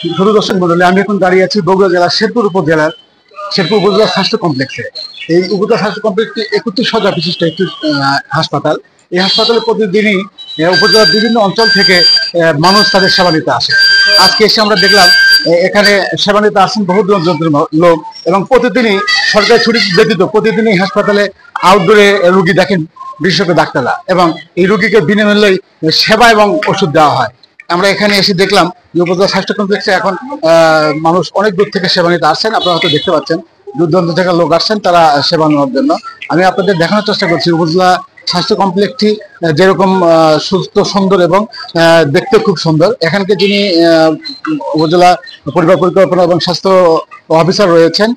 শুধু দর্শক মন্ডলী, আমি এখন দাঁড়িয়ে আছি বগুড়া জেলার শেরপুর উপজেলা স্বাস্থ্য কমপ্লেক্সে। এই উপজেলা স্বাস্থ্য কমপ্লেক্সটি 31 শয্যা বিশিষ্ট একটি হাসপাতাল। এই হাসপাতালে প্রতিদিনই উপজেলার বিভিন্ন অঞ্চল থেকে মানুষ তাদের সেবা নিতে আসে। আজকে এসে আমরা দেখলাম এখানে সেবা নিতে আসেন বহু দূরান্তের লোক, এবং প্রতিদিনই সরকারি ছুটি ব্যতীত প্রতিদিনই হাসপাতালে আউটডোরে রুগী দেখেন বিশেষজ্ঞ ডাক্তাররা, এবং এই রুগীকে বিনামূল্যে সেবা এবং ওষুধ দেওয়া হয়। আমরা এখানে এসে দেখলাম যে উপজেলা স্বাস্থ্য কমপ্লেক্সে এখন মানুষ অনেক দূর থেকে সেবা নিতে আসছেন। আপনারা হয়তো দেখতে পাচ্ছেন দূর দূরান্ত থেকে লোক আসছেন তারা সেবা নেওয়ার জন্য। আমি আপনাদের দেখানোর চেষ্টা করছি উপজেলা স্বাস্থ্য কমপ্লেক্সটি যেরকম সুস্থ, সুন্দর এবং দেখতে খুব সুন্দর। এখানকে যিনি উপজেলা পরিবার পরিকল্পনা এবং স্বাস্থ্য অফিসার রয়েছেন,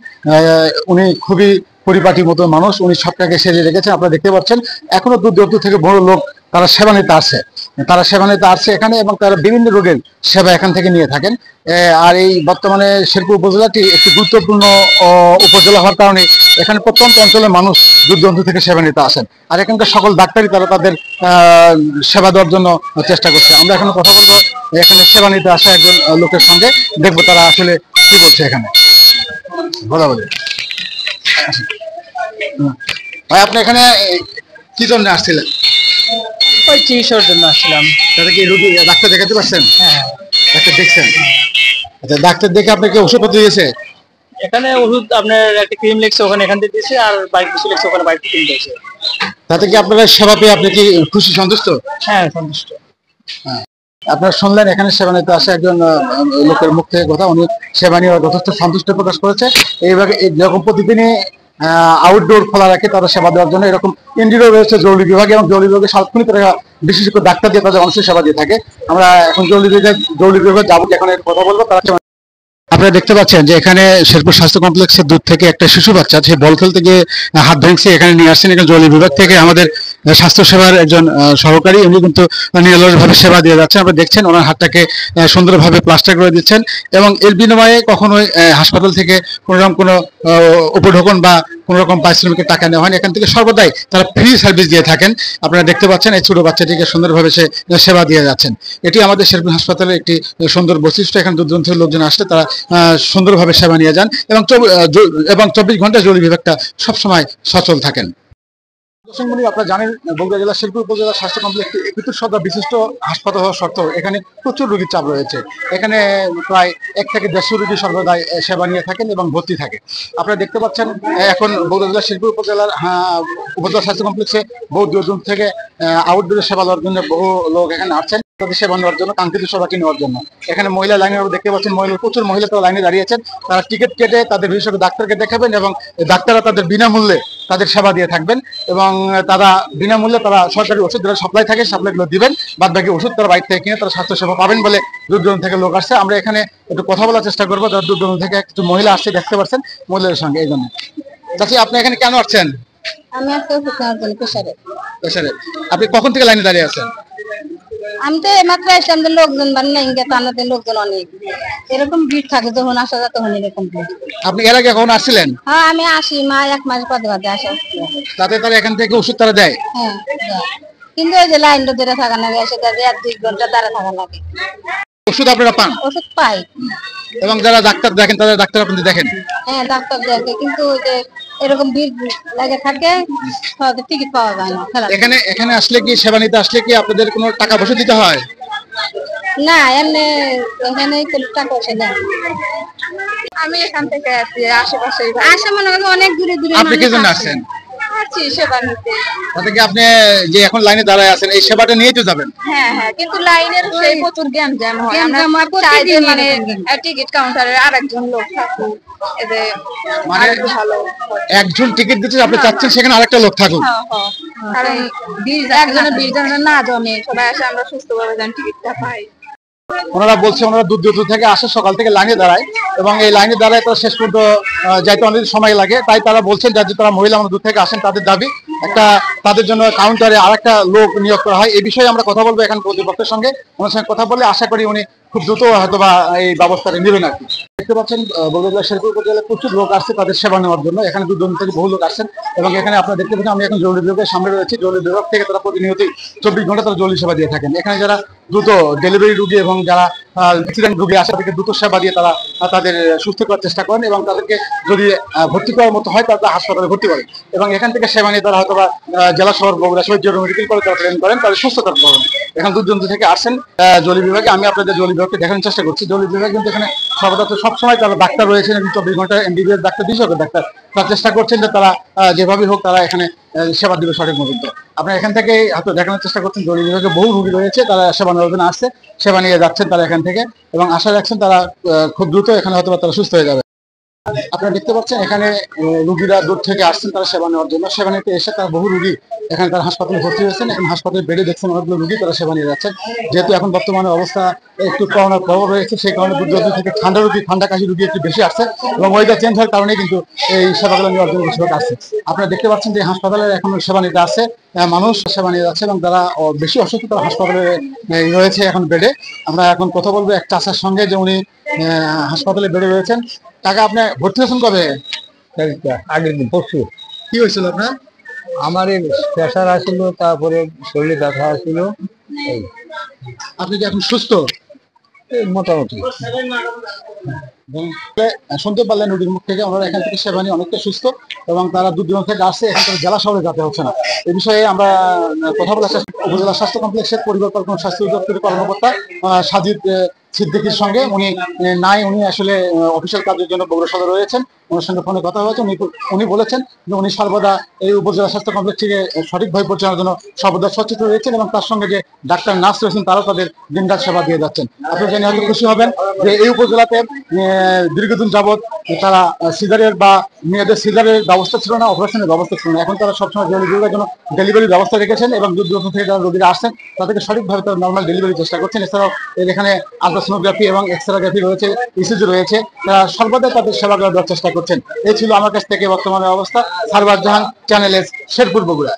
উনি খুবই পরিপাটি মতো মানুষ, উনি সবটাকে সেরে রেখেছেন। আপনারা দেখতে পাচ্ছেন এখনো দূর দূরান্ত থেকে বড় লোক তারা সেবা নিতে আসছে এখানে, এবং তারা বিভিন্ন রোগের সেবা এখান থেকে নিয়ে থাকেন। আর এই বর্তমানে শেরপুর উপজেলাটি একটি গুরুত্বপূর্ণ উপজেলা হওয়ার কারণে এখানে প্রত্যন্ত অঞ্চলের মানুষ দূর দূরান্ত থেকে সেবা নিতে আসেন। আর এখানকার সকল ডাক্তারই তারা তাদের সেবা দেওয়ার জন্য চেষ্টা করছে। আমরা এখন কথা বলবো এখানে সেবা নিতে আসা একজন লোকের সঙ্গে, দেখবো তারা আসলে কি বলছে এখানে। কথা বলে ভাই, আপনি এখানে কি জন্য আসছিলেন? ওই চিকিৎসার জন্য আসছিলাম। তাতে কি রোগী ডাক্তার দেখাতে পারছেন? হ্যাঁ, ডাক্তার দেখছেন? আচ্ছা, ডাক্তার দেখে আপনাকে ওষুধপত্র দিয়েছে? এখানে ওষুধ আপনার একটা ক্রিম লিখছে, ওখানে এখান থেকে দিয়েছে, আর বাইক কিছু লিখছে, ওখানে বাইক ক্রিম দিয়েছে। তাতে কি আপনারা সেবা পেয়ে আপনি কি খুশি, সন্তুষ্ট? হ্যাঁ, সন্তুষ্ট। হ্যাঁ, আপনারা শুনলেন এখানে সেবা নিতে আসা একজন লোকের মুখ থেকে কথা। উনি সেবা নিয়ে যথেষ্ট সন্তুষ্ট প্রকাশ করেছে। এইভাবে যেরকম প্রতিদিনই আউটডোর খোলা রাখে তারা সেবা দেওয়ার জন্য, এরকম ইনডোর রয়েছে জরুরি বিভাগে, এবং জরুরি বিভাগে সাতক্ষণিক তারা বিশেষজ্ঞ ডাক্তার দিয়ে তাদের মানুষের সেবা দিয়ে থাকে। আমরা এখন জরুরি বিভাগে যাবো, এখন কথা বলবো তারা। আপনারা দেখতে পাচ্ছেন যে এখানে শেরপুর স্বাস্থ্য কমপ্লেক্সের দূর থেকে একটা শিশু বাচ্চা সে বল খেলতে গিয়ে হাত ভেঙছে, এখানে নিয়ে আসছেন। এখানে জরুরি বিভাগ থেকে আমাদের স্বাস্থ্য সেবার একজন সহকারী, উনি কিন্তু নিরলসভাবে সেবা দিয়ে যাচ্ছেন। আপনারা দেখছেন ওনার হাতটাকে সুন্দরভাবে প্লাস্টার করে দিচ্ছেন, এবং এর বিনিময়ে কখনোই হাসপাতাল থেকে কোনো উপঢৌকন বা কোনো রকম পারিশ্রমিকের টাকা নেওয়া হয়নি। এখান থেকে সর্বদাই তারা ফ্রি সার্ভিস দিয়ে থাকেন। আপনারা দেখতে পাচ্ছেন এই ছোট বাচ্চাটিকে সুন্দরভাবে সে সেবা দিয়ে যাচ্ছেন। এটি আমাদের শেরপুর হাসপাতালের একটি সুন্দর বৈশিষ্ট্য। এখানে দূর দূরান্ত থেকে লোকজন আসলে তারা সুন্দরভাবে সেবা নিয়ে যান, এবং 24 ঘন্টা জরুরি বিভাগটা সবসময় সচল থাকেন। আপনারা জানেন বগুড়া জেলার শেরপুর উপজেলা স্বাস্থ্য কমপ্লেক্সটি 31 শয্যা বিশিষ্ট হাসপাতাল হওয়ার সত্ত্বেও এখানে প্রচুর রোগীর চাপ রয়েছে। এখানে প্রায় 1 থেকে 150 রোগী সর্বদাই সেবা নিয়ে থাকেন এবং ভর্তি থাকে। আপনারা দেখতে পাচ্ছেন এখন বগুড়া জেলার শেরপুর উপজেলার উপজেলা স্বাস্থ্য কমপ্লেক্সে বহু দূর দূর থেকে আউটডোরে সেবা দেওয়ার জন্য বহু লোক এখানে আসছেন তাদের সেবা নেওয়ার জন্য, কাঙ্ক্ষিত সেবাটি নেওয়ার জন্য। এখানে মহিলা লাইনে দেখতে পাচ্ছেন প্রচুর মহিলা তারা লাইনে দাঁড়িয়েছেন। তারা টিকিট কেটে তাদের বিশেষজ্ঞ ডাক্তারকে দেখাবেন, এবং ডাক্তাররা তাদের বিনামূল্যে তাদের সেবা দিয়ে থাকবেন, এবং তারা বিনামূল্যে তারা সরকারি ওষুধ যারা সাপ্লাই থাকে সাপ্লাইগুলো দিবেন, বাদ বাকি ওষুধ তারা বাইরে থেকে কিনে তারা স্বাস্থ্য সেবা পাবেন বলে দূর দূরান্ত থেকে লোক আসছে। আমরা এখানে একটু কথা বলার চেষ্টা করবো। যারা দূর দূরান্ত থেকে একটু মহিলা আসছে দেখতে পাচ্ছেন, মহিলাদের সঙ্গে। এই জন্য চাচি, আপনি এখানে কেন আসছেন? আমি আজকে ওষুধ নেওয়ার জন্য প্রেসারে। আপনি কখন থেকে লাইনে দাঁড়িয়ে আছেন? আমি তো মাত্র আসলাম, লোকজন বানিয়ে লোকজন অনেক, এরকম ভিড় থাকে যখন আসা যায় তখন এরকম ভিড়। আপনি এর আগে কখন আসছিলেন? হ্যাঁ, আমি আসি, মা 1 মাস পদে আসে। তাতে তারা এখান থেকে ওষুধ তারা দেয়? হ্যাঁ, কিন্তু ওই যে লাইনটা ধরে থাকা লাগে, এসে 1-2 ঘন্টা দাঁড়া থাকা লাগে। ওষুধ আপনারা পান? ওষুধ পাই, এবং যারা ডাক্তার দেখেন তাদের ডাক্তার আপনি দেখেন? হ্যাঁ, ডাক্তার দেখে, কিন্তু ওই যে এরকম ভিড় লাগে থাকে, টিকিট পাওয়া যায় না। এখানে আসলে কি সেবা নিতে আসলে কি আপনাদের কোনো টাকা পয়সা দিতে হয়? না, এমনি এখানে টাকা পয়সা নেই। আমি এখান থেকে আসি, আশেপাশে আসে, মনে করেন অনেক দূরে দূরে। আপনি কি জন্য আসছেন? সেবা নিতে। তাতে কি আপনি যে এখন লাইনে দাঁড়ায় আছেন এই সেবাটা নিয়ে তো যাবেন? হ্যাঁ, কিন্তু লাইনের সেই প্রচুর জ্যাম হয়। আমরা চাই যে মানে টিকিট কাউন্টারে আরেকজন লোক থাকুক, এতে মানে ভালো। একজন টিকিট দিতে আপনি চাচ্ছেন সেখানে আরেকটা লোক থাকুক? কারণ একজনের 20 জনের না জমে, সবাই আসে, আমরা সুস্থভাবে যেন টিকিটটা পাই। ওনারা বলছে ওনারা দূর দূর থেকে আসে, সকাল থেকে লাইনে দাঁড়ায়, এবং এই লাইনে দাঁড়ায় তারা শেষ পর্যন্ত যাইতে অনেক সময় লাগে। তাই তারা বলছেন যে তারা মহিলা আমরা দূর থেকে আসেন, তাদের দাবি একটা তাদের জন্য কাউন্টারে আরেকটা লোক নিয়োগ করা হয়। এই বিষয়ে আমরা কথা বলবো এখন কর্তৃপক্ষের সঙ্গে। ওনার সঙ্গে কথা বলে আশা করি উনি খুব দ্রুত হয়তো বা এই ব্যবস্থাটা নেবেন আর কি। দেখতে পাচ্ছেন বগুড়া জেলার শেরপুর উপজেলায় প্রচুর লোক আসছে তাদের সেবা নেওয়ার জন্য। এখানে দূর দূরান্ত থেকে বহু লোক আসছেন এবং এখানে আপনারা দেখতে পাচ্ছেন আমি এখন জরুরি বিভাগের সামনে রয়েছি। জরুরি বিভাগ থেকে তারা প্রতিনিয়তই 24 ঘন্টা তারা জরুরি সেবা দিয়ে থাকেন। এখানে যারা দ্রুত ডেলিভারি রোগী এবং যারা অ্যাক্সিডেন্ট রোগী আসে তাদেরকে দ্রুত সেবা দিয়ে তারা তাদের সুস্থ করার চেষ্টা করেন এবং তাদেরকে যদি ভর্তি করার মতো হয় তারা হাসপাতালে ভর্তি করেন এবং এখান থেকে সেবা নিয়ে তারা হয়তো বা জেলা শহর বগুড়া শহীদ মেডিকেল কলেজ তারা ট্রেন করেন, তাদের সুস্থতা করেন। এখন দূর দূরান্ত থেকে আসছেন জরুরি বিভাগে। আমি আপনাদের জরুরি বিভাগকে দেখানোর চেষ্টা করছি। জরুরি বিভাগ কিন্তু এখানে সর্বদা সবসময় তারা ডাক্তার রয়েছেন, 24 ঘন্টা এমবিবিএস ডাক্তার, বিশেষজ্ঞ ডাক্তার তারা চেষ্টা করছেন যে তারা যেভাবে হোক তারা এখানে সেবা দিবে সঠিক মতো। আপনারা এখান থেকে হয়তো দেখানোর চেষ্টা করছেন জরুরি বিভাগে বহু রোগী রয়েছে, তারা সেবা নেওয়ার জন্য আসছে, সেবা নিয়ে যাচ্ছেন তারা এখান থেকে এবং আশা রাখছেন তারা খুব দ্রুত এখানে হয়তো তারা সুস্থ হয়ে যাবে। আপনারা দেখতে পাচ্ছেন এখানে রোগীরা দূর থেকে আসছেন তারা সেবা নেওয়ার জন্য। সেবা নিতে এসে তারা বহু রোগী এখানে তারা হাসপাতালে ভর্তি হয়েছেন। এখন হাসপাতালে বেডে দেখছেন অনেকগুলো রোগী তারা সেবা নিয়ে যাচ্ছেন। যেহেতু এখন বর্তমানে অবস্থা একটু করোনার প্রভাব রয়েছে, সেই কারণে দূর দূরান্ত থেকে ঠান্ডা কাশি রোগী একটু বেশি আসছে এবং ওয়েদার চেঞ্জ হওয়ার কারণে কিন্তু এই সেবাগুলো নেওয়ার জন্য বেশিরভাগ আসছে। আপনারা দেখতে পাচ্ছেন যে হাসপাতালে এখন সেবা নিতে আসছে মানুষ, সেবা নিয়ে যাচ্ছে এবং যারা বেশি অসুস্থ তারা হাসপাতালে রয়েছে এখন বেডে। আমরা এখন কথা বলবো এক চাচার সঙ্গে যে উনি হাসপাতালে বেডে রয়েছেন। টাকা আপনি ভর্তি হয়েছেন কবে? আগের দিন পরশু। কি হয়েছিল আপনার? আমার প্রেশার আসছিল, তারপরে শরীরে ব্যথা আসছিল। আপনি কি এখন সুস্থ? মোটামুটি শুনতে পারলেন রোগীর মুখ থেকে, ওনারা এখান থেকে সেবা নিয়ে অনেকটা সুস্থ এবং তারা দূর দূরান্ত থেকে আসছে, এখান থেকে জেলা শহরে যেতে হচ্ছে না। এই বিষয়ে আমরা কথা বলে উপজেলা স্বাস্থ্য কমপ্লেক্সের পরিবার কল্পনা স্বাস্থ্য অধিদপ্তরের কর্মকর্তা সাজিদ সিদ্দিকীর সঙ্গে উনি আসলে অফিসিয়াল কাজের জন্য বগুড়া সদরে রয়েছেন। ওনার সঙ্গে ফোনে কথা হয়েছে। উনি বলেছেন যে উনি সর্বদা এই উপজেলা স্বাস্থ্য কমপ্লেক্সটিকে সঠিকভাবে পরিচালনার জন্য সর্বদা সচেতন রয়েছেন এবং তার সঙ্গে যে ডাক্তার নার্স রয়েছেন তারাও তাদের দিনরাত সেবা দিয়ে যাচ্ছেন। আপনি জেনে হয়তো খুশি হবেন যে এই উপজেলাতে দীর্ঘদিন যাবৎ তারা সিজারের বা মেয়েদের সিজারের ব্যবস্থা ছিল না, অপারেশনের ব্যবস্থা ছিল না। এখন তারা সবসময় ডেলিভারির জন্য ডেলিভারির ব্যবস্থা রেখেছেন এবং দূর দূরান্ত থেকে যারা রোগীরা আসছেন তাদেরকে সঠিকভাবে তারা নর্মাল ডেলিভারির চেষ্টা করছেন। এছাড়াও এখানে আলট্রাসোনোগ্রাফি এবং এক্সরাগ্রাফি রয়েছে, ইসিজি রয়েছে, তারা সর্বদা তাদের সেবা দেওয়ার চেষ্টা করছেন। এই ছিল আমার কাছ থেকে বর্তমানের অবস্থা। সারওয়ার জাহান, চ্যানেল এস, শেরপুর, বগুড়া।